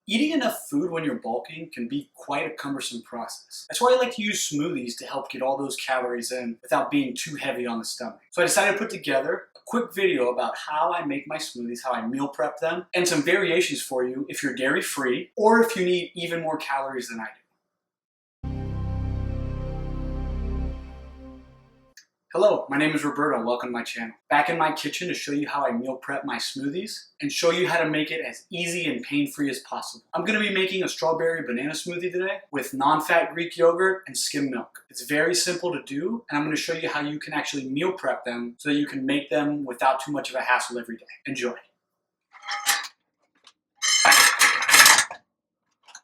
Eating enough food when you're bulking can be quite a cumbersome process. That's why I like to use smoothies to help get all those calories in without being too heavy on the stomach. So I decided to put together a quick video about how I make my smoothies, how I meal prep them, and some variations for you if you're dairy free or if you need even more calories than I do. Hello, my name is Roberto and welcome to my channel. Back in my kitchen to show you how I meal prep my smoothies and show you how to make it as easy and pain-free as possible. I'm going to be making a strawberry banana smoothie today with non-fat Greek yogurt and skim milk. It's very simple to do, and I'm going to show you how you can actually meal prep them so that you can make them without too much of a hassle every day. Enjoy.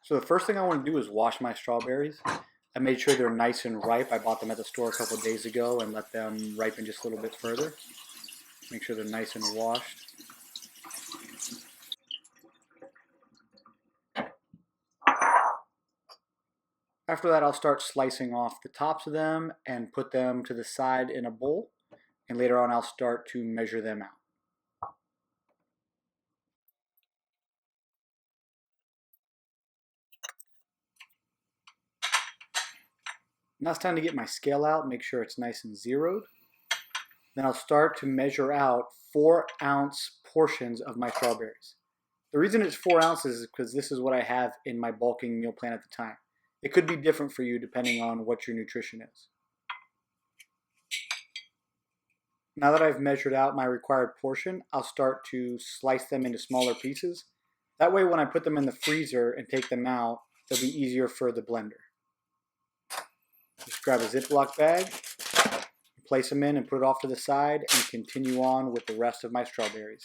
So the first thing I want to do is wash my strawberries. I made sure they're nice and ripe. I bought them at the store a couple of days ago and let them ripen just a little bit further. Make sure they're nice and washed. After that, I'll start slicing off the tops of them and put them to the side in a bowl. And later on, I'll start to measure them out. Now it's time to get my scale out, make sure it's nice and zeroed. Then I'll start to measure out 4-ounce portions of my strawberries. The reason it's 4 ounces is because this is what I have in my bulking meal plan at the time. It could be different for you depending on what your nutrition is. Now that I've measured out my required portion, I'll start to slice them into smaller pieces. That way when I put them in the freezer and take them out, they'll be easier for the blender. Just grab a Ziploc bag, place them in and put it off to the side and continue on with the rest of my strawberries.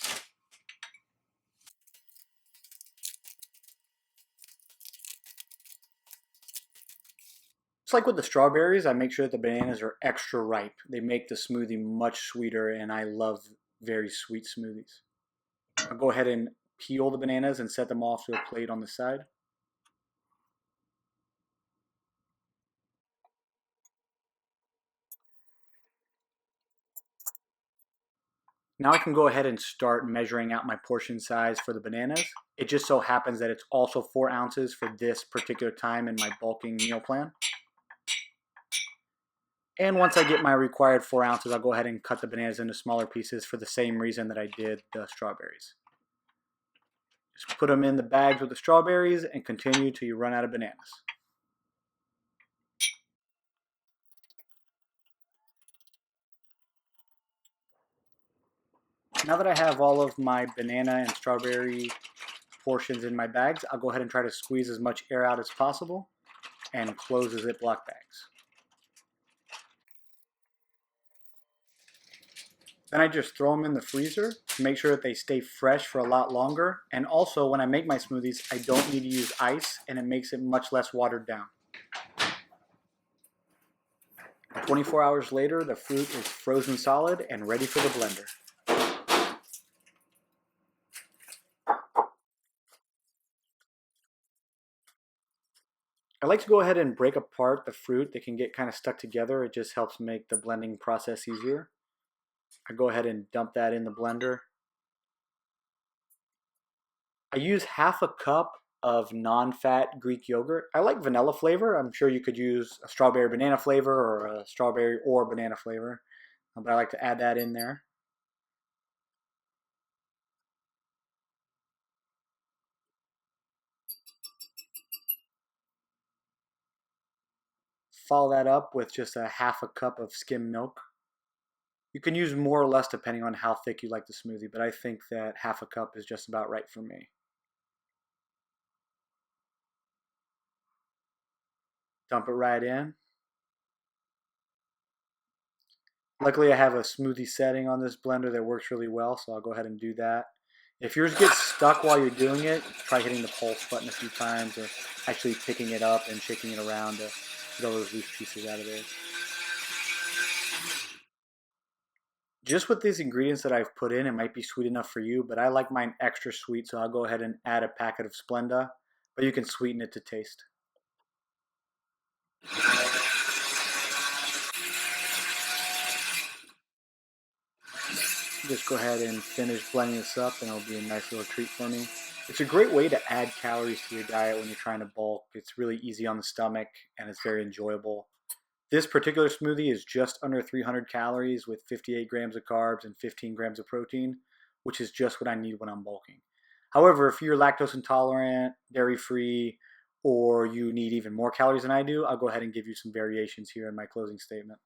Just like with the strawberries, I make sure that the bananas are extra ripe. They make the smoothie much sweeter, and I love very sweet smoothies. I'll go ahead and peel the bananas and set them off to a plate on the side. Now I can go ahead and start measuring out my portion size for the bananas. It just so happens that it's also 4 ounces for this particular time in my bulking meal plan. And once I get my required 4 ounces, I'll go ahead and cut the bananas into smaller pieces for the same reason that I did the strawberries. Just put them in the bags with the strawberries and continue till you run out of bananas. Now that I have all of my banana and strawberry portions in my bags, I'll go ahead and try to squeeze as much air out as possible and close the Ziploc bags. Then I just throw them in the freezer to make sure that they stay fresh for a lot longer. And also when I make my smoothies, I don't need to use ice, and it makes it much less watered down. 24 hours later, the fruit is frozen solid and ready for the blender. I like to go ahead and break apart the fruit. They can get kind of stuck together. It just helps make the blending process easier. I go ahead and dump that in the blender. I use half a cup of non-fat Greek yogurt. I like vanilla flavor. I'm sure you could use a strawberry banana flavor or a strawberry or banana flavor, but I like to add that in there. Follow that up with just a half a cup of skim milk. You can use more or less depending on how thick you like the smoothie, but I think that half a cup is just about right for me. Dump it right in. Luckily I have a smoothie setting on this blender that works really well, so I'll go ahead and do that. If yours gets stuck while you're doing it, try hitting the pulse button a few times or actually picking it up and shaking it around to get all those loose pieces out of there. Just with these ingredients that I've put in, it might be sweet enough for you, but I like mine extra sweet, so I'll go ahead and add a packet of Splenda, but you can sweeten it to taste. Just go ahead and finish blending this up and it'll be a nice little treat for me. It's a great way to add calories to your diet when you're trying to bulk. It's really easy on the stomach and it's very enjoyable. This particular smoothie is just under 300 calories with 58 grams of carbs and 15 grams of protein, which is just what I need when I'm bulking. However, if you're lactose intolerant, dairy free, or you need even more calories than I do, I'll go ahead and give you some variations here in my closing statement.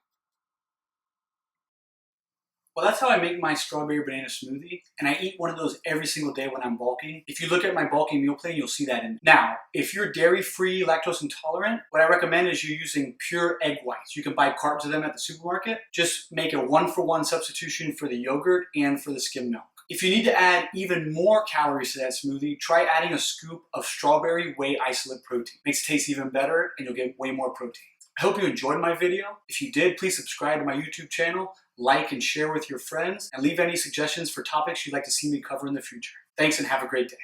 Well, that's how I make my strawberry banana smoothie, and I eat one of those every single day when I'm bulking. If you look at my bulking meal plan, you'll see that in. Now, if you're dairy-free, lactose intolerant, what I recommend is you're using pure egg whites. You can buy cartons of them at the supermarket. Just make a one-for-one substitution for the yogurt and for the skim milk. If you need to add even more calories to that smoothie, try adding a scoop of strawberry whey isolate protein. Makes it taste even better, and you'll get way more protein. I hope you enjoyed my video. If you did, please subscribe to my YouTube channel, like and share with your friends, and leave any suggestions for topics you'd like to see me cover in the future. Thanks and have a great day.